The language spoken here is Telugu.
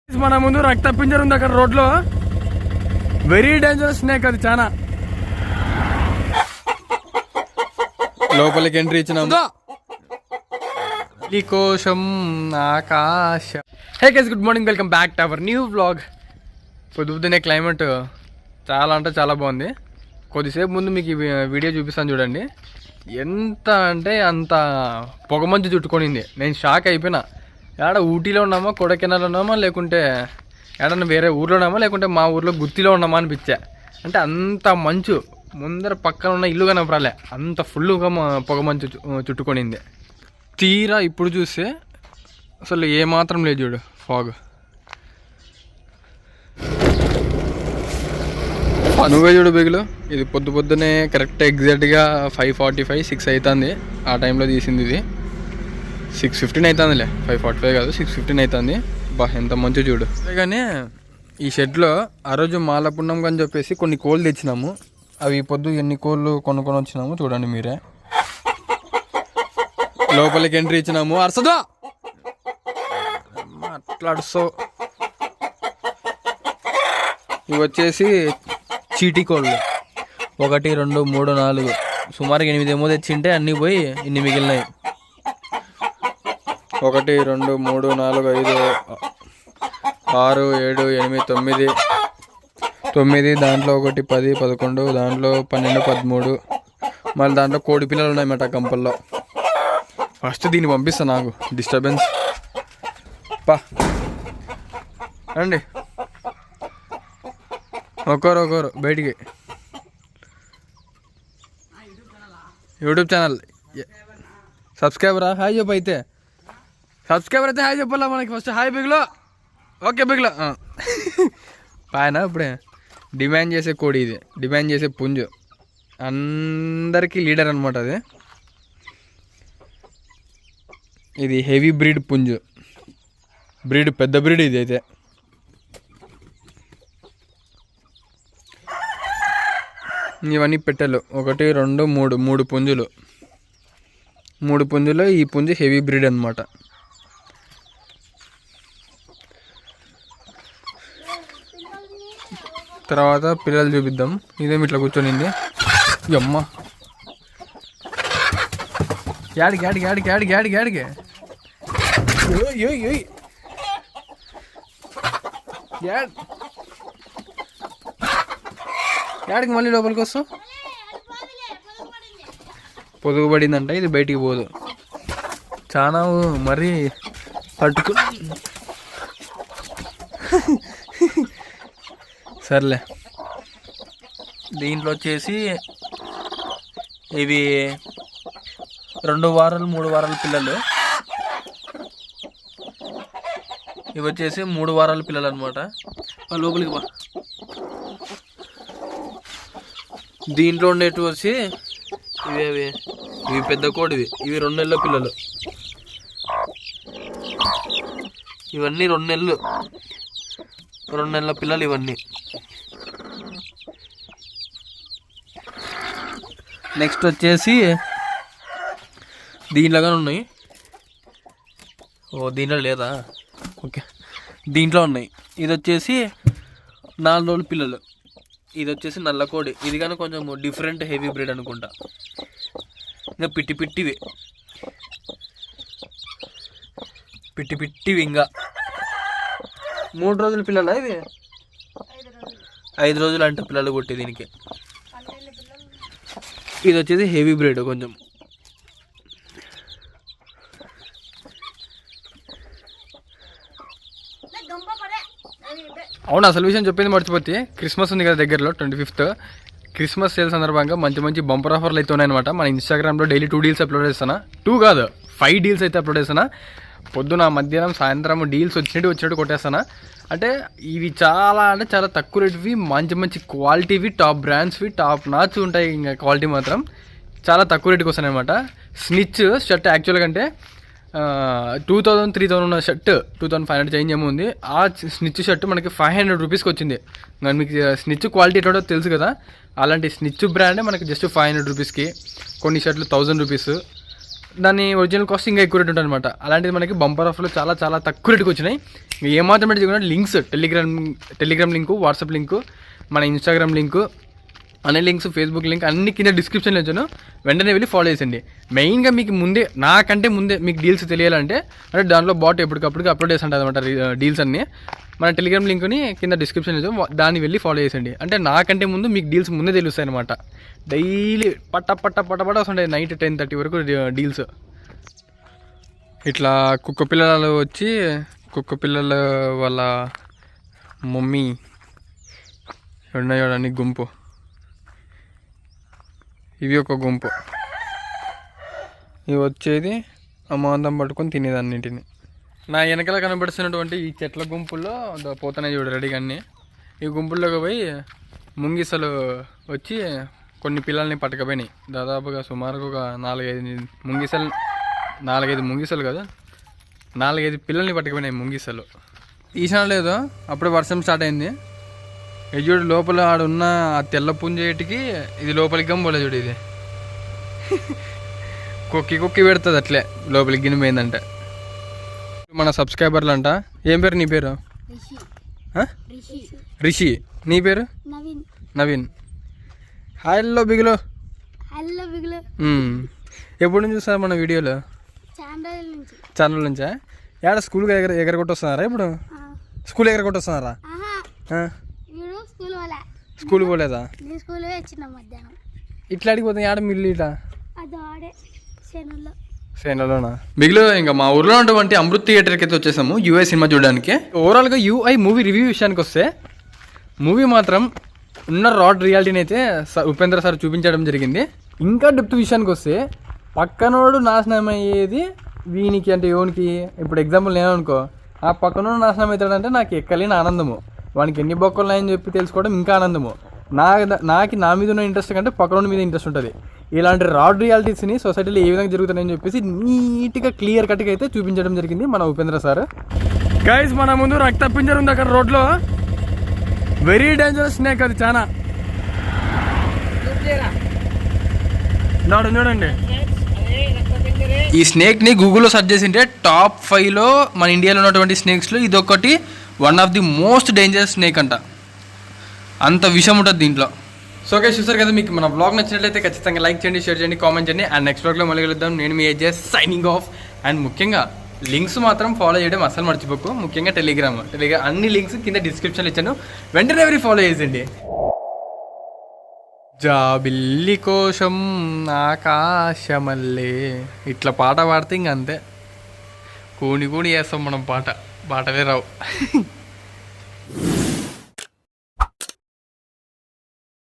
మన ముందు రక్త పింజర్ ఉంది అక్కడ రోడ్ లో. వెరీ డేంజరస్ స్నేక్ అది. చాలా లోపలికి ఎంట్రీ ఇచ్చినాం. కోసం ఆకాశం. Hey guys, good morning, welcome back to our new vlog. పొద్దున్నే క్లైమేట్ చాలా అంటే చాలా బాగుంది. కొద్దిసేపు ముందు మీకు వీడియో చూపిస్తాను చూడండి. ఎంత అంటే అంత పొగమంచు చుట్టుకొనింది. నేను షాక్ అయిపోయినా. ఏడ ఊటీలో ఉన్నామా, కొడైకెనాల్లో ఉన్నామా, లేకుంటే ఏడన్నా వేరే ఊర్లో ఉన్నామా, లేకుంటే మా ఊర్లో గుత్తిలో ఉన్నామా అనిపించా. అంటే అంత మంచు ముందర పక్కన ఉన్న ఇల్లు కనపరాలే, అంత ఫుల్గా పొగమంచు చుట్టుకొనింది. తీరా ఇప్పుడు చూస్తే అసలు ఏమాత్రం లేదు చూడు ఫాగ్. నువ్వే చూడు బిగులు. ఇది పొద్దున్నే కరెక్ట్ ఎగ్జాక్ట్గా 5:45, 6 అవుతుంది. ఆ టైంలో తీసింది ఇది. 6:15 అవుతుందిలే, 5:45 కాదు, 6:15 అవుతుంది. బా ఎంత మంచి చూడు. కానీ ఈ షెడ్లో ఆ రోజు మాలపున్నం అని చెప్పేసి కొన్ని కోళ్ళు తెచ్చినాము. అవి పొద్దు ఎన్ని కోళ్ళు కొనుక్కొని వచ్చినాము చూడండి మీరే. లోపలికి ఎంట్రీ ఇచ్చినాము. అరసదో అట్లా అడుసో. ఇవి వచ్చేసి చీటీ కోళ్ళు. 1, 2, 3, 4 సుమారుగా 8 ఏమో తెచ్చింటే అన్నీ పోయి ఇన్ని మిగిలినాయి. 1, 2, 3, 4, 5, 6, 7, 8, 9. దాంట్లో 1, 10, 11, దాంట్లో 12, 13. మళ్ళీ దాంట్లో కోడి పిల్లలు ఉన్నాయన్నమాట కంపల్లో. ఫస్ట్ దీన్ని పంపిస్తా, నాకు డిస్టర్బెన్స్. పా రండి, ఒకరు బయటికి. YouTube channel సబ్స్క్రైబరా? హాయ్ చెప్పు. అయితే సబ్స్క్రైబర్ అయితే హాయ్ చెప్పాలా మనకి ఫస్ట్. హాయ్ బిగ్లో. ఓకే బిగ్లో. పాయనా ఇప్పుడే డిమాండ్ చేసే కోడి ఇది, డిమాండ్ చేసే పుంజు, అందరికీ లీడర్ అనమాట అది. ఇది హెవీ బ్రీడ్ పుంజు. బ్రీడ్ పెద్ద బ్రీడ్ ఇది అయితే. ఇవన్నీ పెట్టెలు. 1, 2, 3 పుంజులు. 3 పుంజులు. ఈ పుంజు హెవీ బ్రీడ్ అనమాట. తర్వాత పిల్లలు చూపిద్దాం. ఇదేమి ఇట్లా కూర్చొనింది. అమ్మ యాడికి యాడికి మళ్ళీ లోపలికి వస్తావు? పొదుగు పడిందంట, ఇది బయటికి పోదు. చాలా మరీ పట్టుకు. సర్లే. దీంట్లో వచ్చేసి ఇవి 2 వారాలు 3 వారాల పిల్లలు. ఇవి వచ్చేసి 3 వారాల పిల్లలు అనమాట. లోపలికి బా. దీంట్లో ఉండేవి వచ్చి ఇవి పెద్ద కోడివి. ఇవి 2 నెలల పిల్లలు. ఇవన్నీ 2 నెలల పిల్లలు ఇవన్నీ. నెక్స్ట్ వచ్చేసి దీంట్లోగానే ఉన్నాయి. దీంట్లో లేదా? ఓకే, దీంట్లో ఉన్నాయి. ఇది వచ్చేసి 4 రోజుల పిల్లలు. ఇది వచ్చేసి నల్ల కోడి. ఇది కానీ కొంచెం డిఫరెంట్ హెవీ బ్రీడ్ అనుకుంటా. ఇంకా పిట్టివి ఇంకా 3 రోజుల పిల్లలా ఇవి? 5 రోజులు అంటే పిల్లలు కొట్టి దీనికి. ఇది వచ్చేసి హెవీ బ్రీడ్ కొంచెం. అవును, అసలు విషయం చెప్పింది మర్చిపోతే. క్రిస్మస్ ఉంది కదా దగ్గరలో, 25th క్రిస్మస్ సేల్ సందర్భంగా మంచి బంపర్ ఆఫర్లు అయితే ఉన్నాయన్నమాట. మన ఇన్స్టాగ్రామ్లో డైలీ 2 డీల్స్ అప్లోడ్ చేస్తాను. 2 కాదు 5 డీల్స్ అయితే అప్లోడ్ చేస్తాను. పొద్దున, మధ్యాహ్నం, సాయంత్రం డీల్స్ వచ్చినట్టు కొట్టేస్తాను. అంటే ఇవి చాలా అంటే చాలా తక్కువ రేటువి, మంచి క్వాలిటీవి, టాప్ బ్రాండ్స్వి, టాప్ నాచ్ ఉంటాయి. ఇంకా క్వాలిటీ మాత్రం చాలా తక్కువ రేటుకి వస్తాయి అనమాట. స్నిచ్ షర్ట్ యాక్చువల్గా అంటే 2000, 3000 ఉన్న షర్ట్ 2500 చేంజ్ ఏమో ఉంది. ఆ స్నిచ్ షర్ట్ మనకి 500 రూపీస్కి వచ్చింది. మీకు స్నిచ్ క్వాలిటీ ఎటో తెలుసు కదా, అలాంటి స్నిచ్ బ్రాండే మనకి జస్ట్ 500 రూపీస్కి. కొన్ని షర్ట్లు 1000 రూపీస్. దాని ఒరిజినల్ కాస్ట్ ఇంకా ఎక్కువ రేట్ ఉంటుంది అనమాట. అలాంటిది మనకి బంపర్ ఆఫర్లో చాలా చాలా తక్కువ రేటుకి వచ్చినాయి. ఏమాత్రం పెట్టి links Telegram link, WhatsApp link, మన ఇన్స్టాగ్రామ్ లింకు, అనే లింక్స్, ఫేస్బుక్ లింక్ అన్ని కింద డిస్క్రిప్షన్లో ఇచ్చాను. వెంటనే వెళ్ళి ఫాలో చేసండి. మెయిన్గా మీకు నాకంటే ముందే మీకు డీల్స్ తెలియాలంటే అంటే దాంట్లో బాట్ ఎప్పటికప్పుడు అప్లోడ్ చేసి ఉంటుంది అనమాట డీల్స్ అన్నీ. మన టెలిగ్రామ్ లింక్ని కింద డిస్క్రిప్షన్ ఇచ్చాము, దాన్ని వెళ్ళి ఫాలో చేసండి. అంటే నాకంటే ముందు మీకు డీల్స్ ముందే తెలుస్తాయి అనమాట. డైలీ పట్ట వస్తుంటాయి నైట్ 10:30 వరకు డీల్స్. ఇట్లా కుక్క పిల్లలు వచ్చి కుక్క పిల్లల వాళ్ళ మమ్మీ ఉన్నాయోడని గుంపు, ఇవి ఒక గుంపు. ఇవి వచ్చేది అమాంతం పట్టుకొని తినేదన్నింటిని. నా వెనకాల కనబడుతున్నటువంటి ఈ చెట్ల గుంపుల్లో పోతానే చూడు రెడీగా అన్నీ. ఈ గుంపుల్లోకి పోయి ముంగిసలు వచ్చి కొన్ని పిల్లల్ని పట్టుకపోయినాయి. దాదాపుగా సుమారుగా ఒక 4-5 ముంగిసలు కదా, 4-5 పిల్లల్ని పట్టుకపోయినాయి ముంగిసలు. తీసినా లేదో అప్పుడే వర్షం స్టార్ట్ అయింది. చూడు లోపల ఆడున్న ఆ తెల్ల పుంజేటికి ఇది లోపలికి గంపోలే చూడు. ఇది కుక్కి పెడుతుంది అట్లే లోపలికి గినిపోయిందంటే. మన సబ్స్క్రైబర్లు అంట. ఏం పేరు నీ పేరు? రిషి. నీ పేరు? నవీన్. హలో బిగులు. ఎప్పుడు నుంచి చూస్తారా మన వీడియోలో? ఛానల్ నుంచా? ఏడా స్కూల్కి ఎగరగొట్టొస్తున్నారా? ఇప్పుడు స్కూల్ ఎగరగొట్టొస్తున్నారా? స్కూల్ పోలేదా? ఇట్లా అడిగిపోతుంది ఆడ మిల్లు ఇట్లా సేనలోనా మిగిలిన. ఇంకా మా ఊర్లో ఉన్నటువంటి అమృత్ థియేటర్కి అయితే వచ్చేసాము యూఐ సినిమా చూడడానికి. ఓవరాల్గా యూఐ మూవీ రివ్యూ విషయానికి వస్తే మూవీ మాత్రం ఉన్న రాడ్ రియాలిటీని అయితే ఉపేంద్ర సార్ చూపించడం జరిగింది. ఇంకా డెప్త్ విషయానికి వస్తే పక్కనోడు నాశనం అయ్యేది వీనికి అంటే యోనికి. ఇప్పుడు ఎగ్జాంపుల్ నేననుకో, ఆ పక్కనోడు నాశనం అవుతాడంటే నాకు ఎక్కలేని ఆనందము. వానికి ఎన్ని బొక్కలు ఉన్నాయని చెప్పి తెలుసుకోవడం ఇంకా ఆనందము. నాకు నా మీద ఉన్న ఇంట్రెస్ట్ కంటే పక్కనోడి మీద ఇంట్రెస్ట్ ఉంటుంది. ఇలాంటి రాడ్ రియాలిటీస్ని సొసైటీలో ఏ విధంగా జరుగుతున్నాయని చెప్పేసి నీట్గా క్లియర్ కట్గా అయితే చూపించడం జరిగింది మన ఉపేంద్ర సార్. గైస్ మన ముందు రక్త పింజర్ ఉంది అక్కడ రోడ్లో. వెరీ డేంజరస్ స్నేక్ అది చాలా. చూడండి ఈ స్నేక్ని గూగుల్లో సెర్చ్ చేసింటే టాప్ 5లో మన ఇండియాలో ఉన్నటువంటి స్నేక్స్లో ఇదొకటి one of the most dangerous snake అంట. అంత విషం ఉంటుంది దీంట్లో. సో ఓకే చూసారు కదా, మీకు మన బ్లాగ్ నచ్చినట్లయితే ఖచ్చితంగా లైక్ చేయండి, షేర్ చేయండి, కామెంట్ చేయండి. అండ్ నెక్స్ట్ బ్లాగ్లో మళ్ళీ కలుద్దాం. నేను మీ ఏజెస్ సైనింగ్ ఆఫ్. అండ్ ముఖ్యంగా లింక్స్ మాత్రం ఫాలో చేయడం అసలు మర్చిపోకు. ముఖ్యంగా టెలిగ్రామ్ అన్ని లింక్స్ కింద డిస్క్రిప్షన్లో ఇచ్చాను. వెంటనే ఎవరి ఫాలో చేసేయండి. జాబిల్లి కోశం ఆకాశమల్లే ఇట్లా పాట పాడితే ఇంక అంతే. కూని చేస్తాం మనం పాటలే రావు.